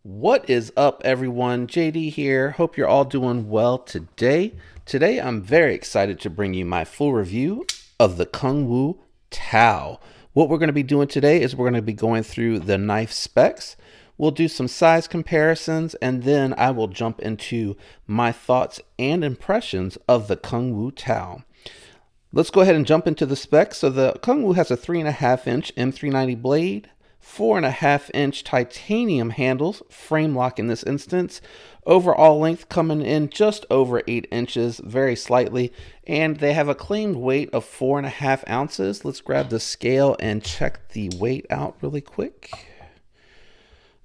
What is up, everyone? JD here. Hope you're all doing well today. Today, I'm very excited to bring you my full review of the Kunwu Tao. What we're going to be doing today is we're going to be going through the knife specs. We'll do some size comparisons, and then I will jump into my thoughts and impressions of the Kunwu Tao. Let's go ahead and jump into the specs. So the Kunwu has a 3.5-inch M390 blade, 4.5-inch titanium handles, frame lock in this instance. Overall length coming in just over 8 inches, very slightly, and they have a claimed weight of 4.5 ounces. Let's grab the scale and check the weight out really quick.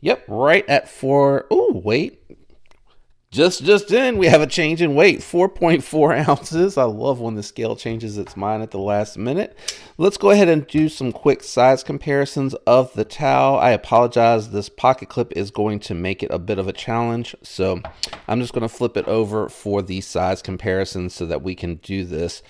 Yep, right at 4. Oh, wait. Just in, we have a change in weight, 4.4 ounces. I love when the scale changes its mind at the last minute. Let's go ahead and do some quick size comparisons of the Tao. I apologize, this pocket clip is going to make it a bit of a challenge, so I'm just going to flip it over for the size comparisons so that we can do this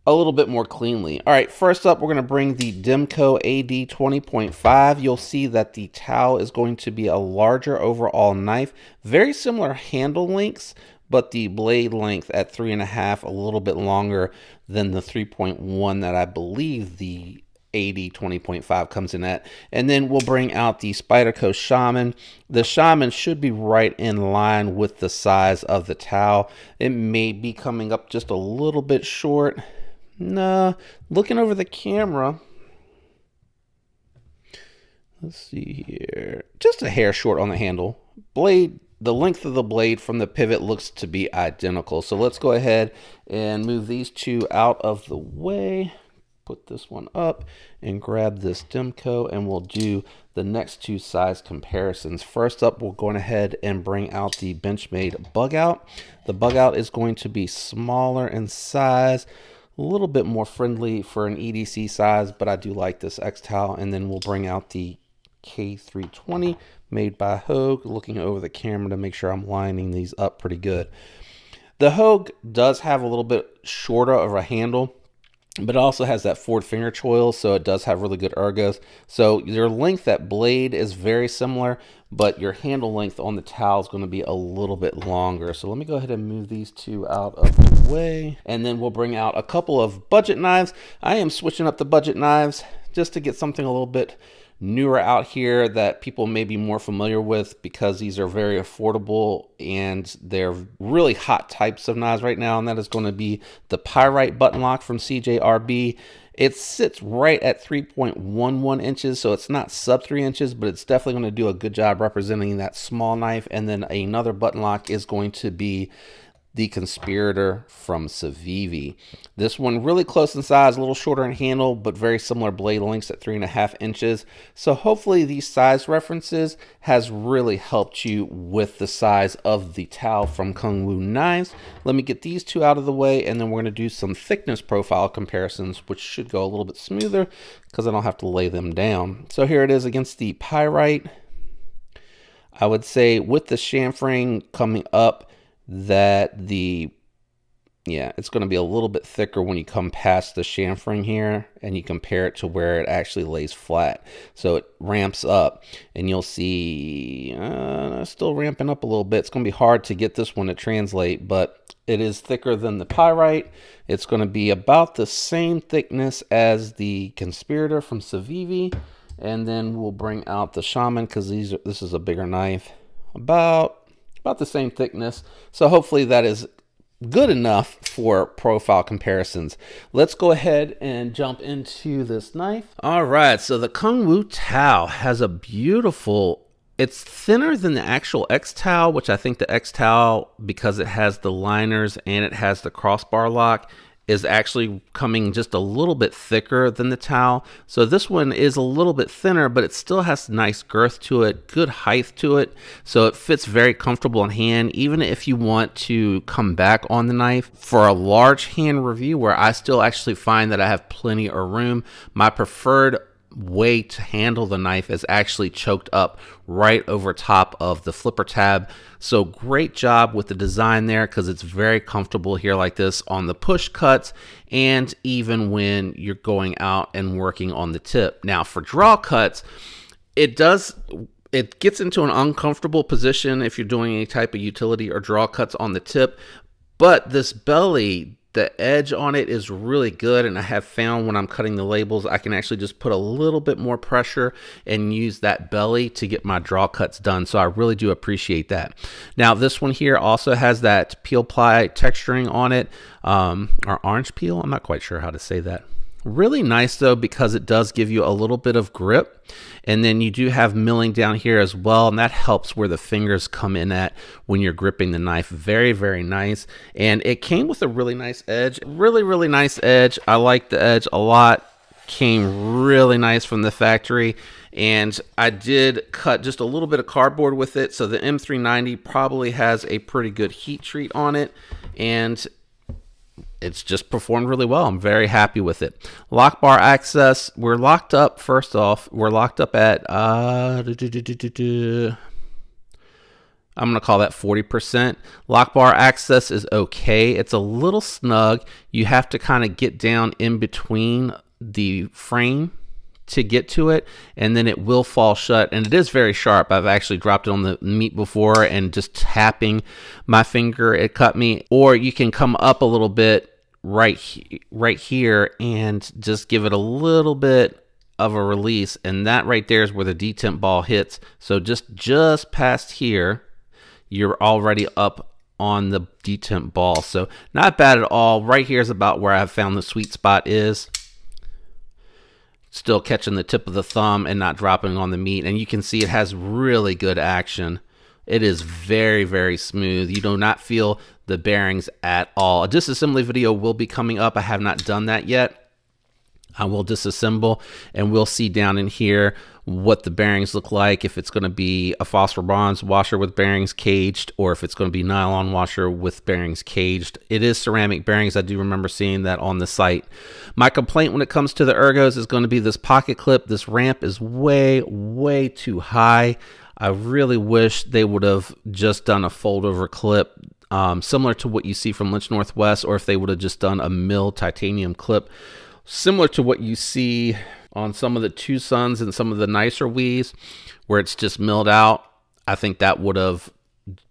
a little bit more cleanly. All right, first up, we're going to bring the Demco AD 20.5. You'll see that the Tao is going to be a larger overall knife, very similar handle lengths, but the blade length at 3.5 a little bit longer than the 3.1 that I believe the AD 20.5 comes in at. And then we'll bring out the Spyderco Shaman. The Shaman should be right in line with the size of the Tao. It may be coming up just a little bit short. Nah, looking over the camera, let's see here, just a hair short on the handle. Blade, the length of the blade from the pivot looks to be identical. So let's go ahead and move these two out of the way. Put this one up and grab this Demco, and we'll do the next two size comparisons. First up, we're going ahead and bring out the Benchmade Bug Out. The Bug Out is going to be smaller in size, a little bit more friendly for an EDC size, but I do like this X-Tao. And then we'll bring out the K320 made by Hogue, looking over the camera to make sure I'm lining these up pretty good. The Hogue does have a little bit shorter of a handle, but it also has that forward finger choil, so it does have really good ergos. So your length at blade is very similar, but your handle length on the Tao is going to be a little bit longer. So let me go ahead and move these two out of the way, and then we'll bring out a couple of budget knives. I am switching up the budget knives just to get something a little bit newer out here that people may be more familiar with, because these are very affordable and they're really hot types of knives right now, and that is going to be the Pyrite button lock from CJRB. It sits right at 3.11 inches, so it's not sub 3 inches, but it's definitely going to do a good job representing that small knife. And then another button lock is going to be the Conspirator from Civivi. This one really close in size, a little shorter in handle, but very similar blade lengths at 3.5 inches. So hopefully these size references has really helped you with the size of the Tao from Kunwu Knives. Let me get these two out of the way, and then we're going to do some thickness profile comparisons, which should go a little bit smoother because I don't have to lay them down. So here it is against the Pyrite. I would say with the chamfering coming up, that it's going to be a little bit thicker when you come past the chamfering here and you compare it to where it actually lays flat. So it ramps up, and you'll see still ramping up a little bit. It's going to be hard to get this one to translate, but it is thicker than the Pyrite. It's going to be about the same thickness as the Conspirator from Civivi, and then we'll bring out the Shaman because this is a bigger knife, about the same thickness. So hopefully that is good enough for profile comparisons. Let's go ahead and jump into this knife. All right, so the Kunwu Tao has a beautiful, it's thinner than the actual X-Tao, which I think the X-Tao, because it has the liners and it has the crossbar lock, is actually coming just a little bit thicker than the Tao. So this one is a little bit thinner, but it still has nice girth to it, good height to it. So it fits very comfortable in hand, even if you want to come back on the knife. For a large hand review where I still actually find that I have plenty of room, my preferred way to handle the knife is actually choked up right over top of the flipper tab. So great job with the design there, because it's very comfortable here like this on the push cuts, and even when you're going out and working on the tip. Now for draw cuts, it does It gets into an uncomfortable position if you're doing any type of utility or draw cuts on the tip. But this belly, the edge on it is really good, and I have found when I'm cutting the labels, I can actually just put a little bit more pressure and use that belly to get my draw cuts done. So I really do appreciate that. Now this one here also has that peel ply texturing on it, or orange peel. I'm not quite sure how to say that. Really nice though, because it does give you a little bit of grip, and then you do have milling down here as well, and that helps where the fingers come in at when you're gripping the knife. Very, very nice. And it came with a really nice edge. Really nice edge. I like the edge a lot. Came really nice from the factory, and I did cut just a little bit of cardboard with it, so the M390 probably has a pretty good heat treat on it, and it's just performed really well. I'm very happy with it. Lock bar access, we're locked up. First off, we're locked up at I'm gonna call that 40%. Lock bar access is okay. It's a little snug. You have to kind of get down in between the frame to get to it, and then it will fall shut, and it is very sharp. I've actually dropped it on the meat before, and just tapping my finger, it cut me. Or you can come up a little bit right here and just give it a little bit of a release, and that right there is where the detemp ball hits. So just past here, you're already up on the detemp ball. So not bad at all. Right here is about where I've found the sweet spot is. Still catching the tip of the thumb and not dropping on the meat, and you can see it has really good action. It is very, very smooth. You do not feel the bearings at all. A disassembly video will be coming up. I have not done that yet. I will disassemble, and we'll see down in here what the bearings look like, if it's going to be a phosphor bronze washer with bearings caged, or if it's going to be nylon washer with bearings caged. It is ceramic bearings. I do remember seeing that on the site. My complaint when it comes to the ergos is going to be this pocket clip. This ramp is way too high. I really wish they would have just done a fold over clip, similar to what you see from Lynch Northwest, or if they would have just done a milled titanium clip, similar to what you see on some of the Tucsons and some of the nicer Wiis, where it's just milled out. I think that would have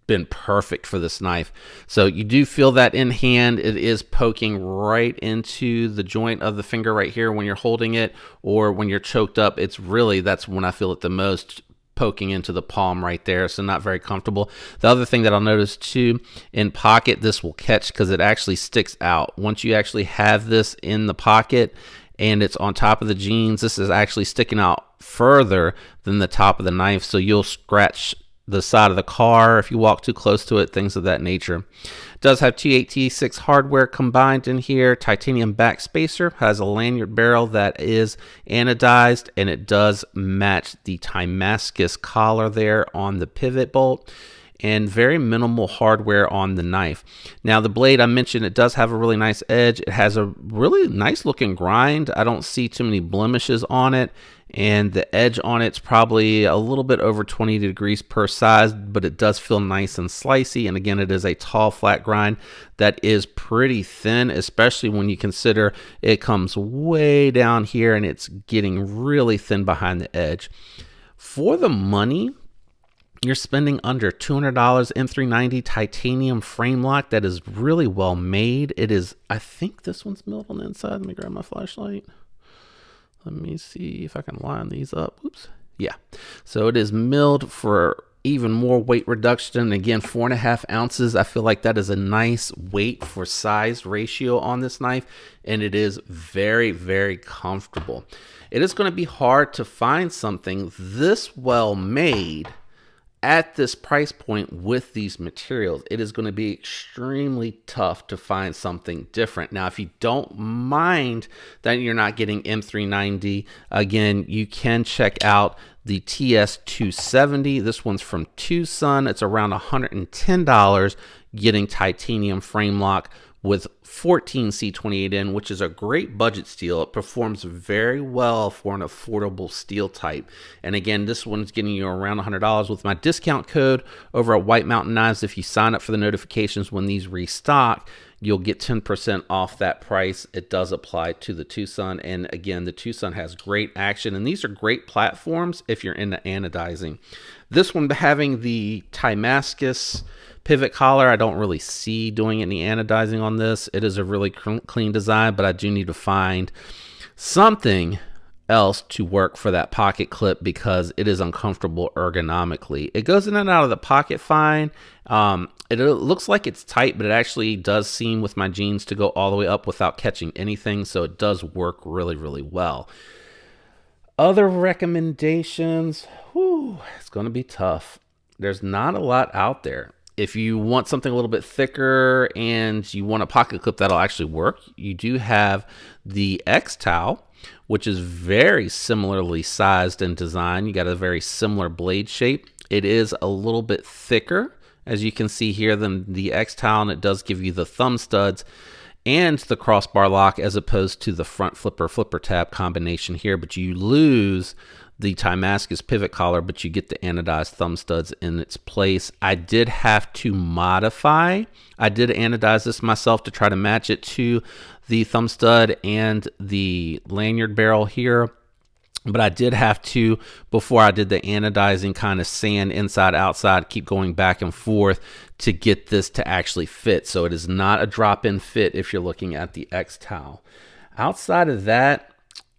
been perfect for this knife. So you do feel that in hand. It is poking right into the joint of the finger right here when you're holding it, or when you're choked up. It's really, that's when I feel it the most, poking into the palm right there. So not very comfortable. The other thing that I'll notice too, in pocket, this will catch because it actually sticks out. Once you actually have this in the pocket and it's on top of the jeans, this is actually sticking out further than the top of the knife. So you'll scratch the side of the car if you walk too close to it, things of that nature. It does have T8, T6 hardware combined in here. Titanium back spacer, has a lanyard barrel that is anodized, and it does match the Damascus collar there on the pivot bolt, and very minimal hardware on the knife. Now the blade, I mentioned, it does have a really nice edge. It has a really nice looking grind. I don't see too many blemishes on it, and the edge on it's probably a little bit over 20 degrees per size, but it does feel nice and slicey. And again, it is a tall flat grind that is pretty thin, especially when you consider it comes way down here and it's getting really thin behind the edge. For the money, you're spending under $200. M390 titanium frame lock that is really well made. It is, I think this one's milled on the inside. Let me grab my flashlight. Let me see if I can line these up. Oops. Yeah. So it is milled for even more weight reduction. Again, 4.5 ounces. I feel like that is a nice weight for size ratio on this knife, and it is very, very comfortable. It is going to be hard to find something this well made at this price point with these materials. It is going to be extremely tough to find something different. Now, if you don't mind that you're not getting M390, again, you can check out the TS270. This one's from Tucson. It's around $110, getting titanium frame lock with 14 C28N, which is a great budget steel. It performs very well for an affordable steel type. And again, this one's getting you around $100 with my discount code over at White Mountain Knives. If you sign up for the notifications when these restock, you'll get 10% off that price. It does apply to the Tucson. And again, the Tucson has great action, and these are great platforms if you're into anodizing. This one having the Damascus pivot collar, I don't really see doing any anodizing on this. It is a really clean design, but I do need to find something else to work for that pocket clip because it is uncomfortable ergonomically. It goes in and out of the pocket fine. It looks like it's tight, but it actually does seem with my jeans to go all the way up without catching anything, so it does work really, really well. Other recommendations, it's going to be tough. There's not a lot out there. If you want something a little bit thicker and you want a pocket clip that'll actually work, you do have the Tao, which is very similarly sized and designed. You got a very similar blade shape. It is a little bit thicker, as you can see here, than the Tao, and it does give you the thumb studs and the crossbar lock as opposed to the front flipper tab combination here, but you lose the Damascus pivot collar, but you get the anodized thumb studs in its place. I did have to modify. I did anodize this myself to try to match it to the thumb stud and the lanyard barrel here. But I did have to, before I did the anodizing, kind of sand inside, outside, keep going back and forth to get this to actually fit. So it is not a drop-in fit if you're looking at the Tao. Outside of that,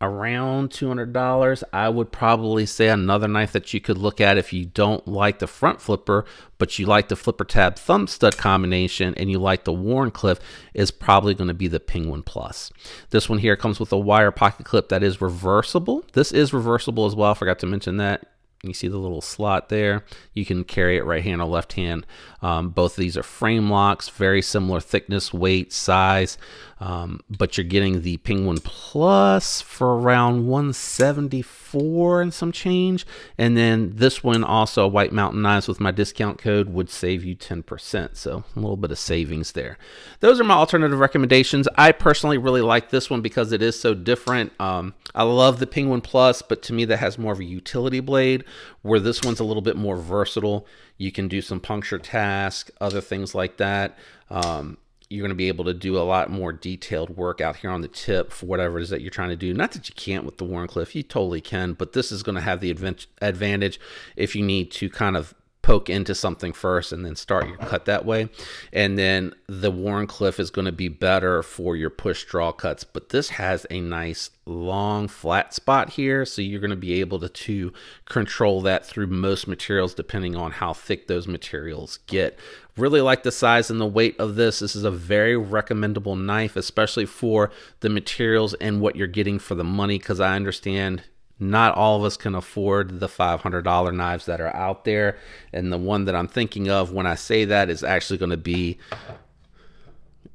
around $200, I would probably say another knife that you could look at if you don't like the front flipper, but you like the flipper tab thumb stud combination and you like the Wharncliffe, is probably going to be the Penguin Plus. This one here comes with a wire pocket clip that is reversible. This is reversible as well. I forgot to mention that. You see the little slot there. You can carry it right hand or left hand. Both of these are frame locks, very similar thickness, weight, size, but you're getting the Penguin Plus for around $174 and some change. And then this one, also White Mountain Knives, with my discount code would save you 10%. So a little bit of savings there. Those are my alternative recommendations. I personally really like this one because it is so different. I love the Penguin Plus, but to me that has more of a utility blade, where this one's a little bit more versatile. You can do some puncture tasks, other things like that. You're going to be able to do a lot more detailed work out here on the tip for whatever it is that you're trying to do. Not that you can't with the Wharncliffe, you totally can, but this is going to have the advantage if you need to kind of poke into something first and then start your cut that way. And then the Wharncliffe is going to be better for your push draw cuts, but this has a nice long flat spot here, so you're going to be able to control that through most materials depending on how thick those materials get. Really like the size and the weight of this. This is a very recommendable knife, especially for the materials and what you're getting for the money, because I understand not all of us can afford the $500 knives that are out there. And the one that I'm thinking of when I say that is actually going to be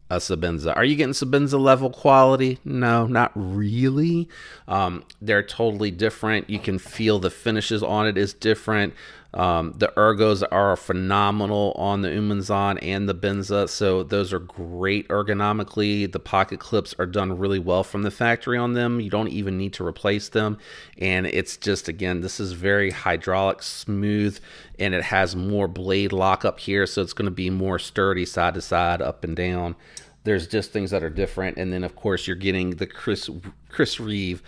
a Sebenza. Are you getting Sebenza level quality? No, not really. They're totally different. You can feel the finishes on it is different. The ergos are phenomenal on the Umanzan and the Benza, so those are great ergonomically. The pocket clips are done really well from the factory on them. You don't even need to replace them, and it's just, again, this is very hydraulic smooth, and it has more blade lock up here, so it's going to be more sturdy side to side, up and down. There's just things that are different, and then of course you're getting the Chris Reeve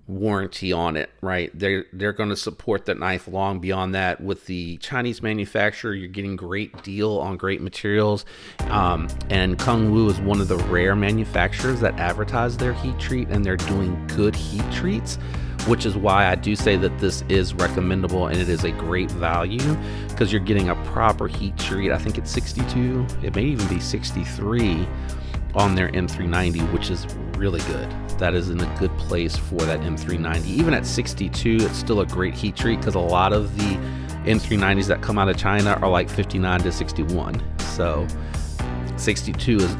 warranty on it, right? They're going to support that knife long beyond that. With the Chinese manufacturer, you're getting great deal on great materials, and Kunwu is one of the rare manufacturers that advertise their heat treat, and they're doing good heat treats, which is why I do say that this is recommendable and it is a great value, because you're getting a proper heat treat. I think it's 62, it may even be 63 on their M390, which is really good. That is in a good place for that M390. Even at 62, it's still a great heat treat, because a lot of the M390s that come out of China are like 59 to 61. So 62 is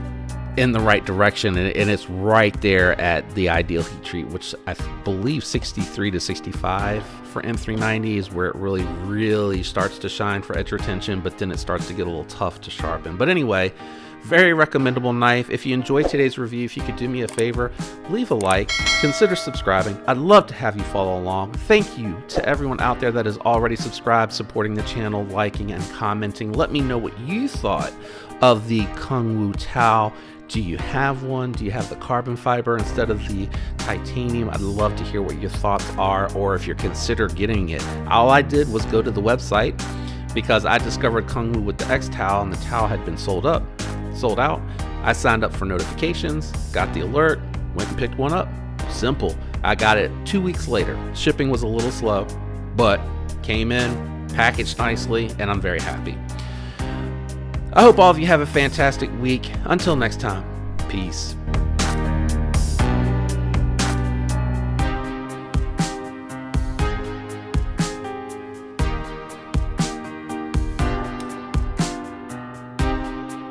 in the right direction, and it's right there at the ideal heat treat, which I believe 63 to 65 for M390 is where it really starts to shine for edge retention, but then it starts to get a little tough to sharpen. But anyway, very recommendable knife. If you enjoyed today's review, if you could do me a favor, leave a like, consider subscribing. I'd love to have you follow along. Thank you to everyone out there that is already subscribed, supporting the channel, liking and commenting. Let me know what you thought of the Kunwu Tao Do you have one? Do you have the carbon fiber instead of the titanium? I'd love to hear what your thoughts are, or if you're consider getting it. All I did was go to the website because I discovered Kunwu with the X towel, and the towel had been sold out. I signed up for notifications, got the alert, went and picked one up. Simple. I got it 2 weeks later. Shipping was a little slow, but came in, packaged nicely, and I'm very happy. I hope all of you have a fantastic week. Until next time, peace.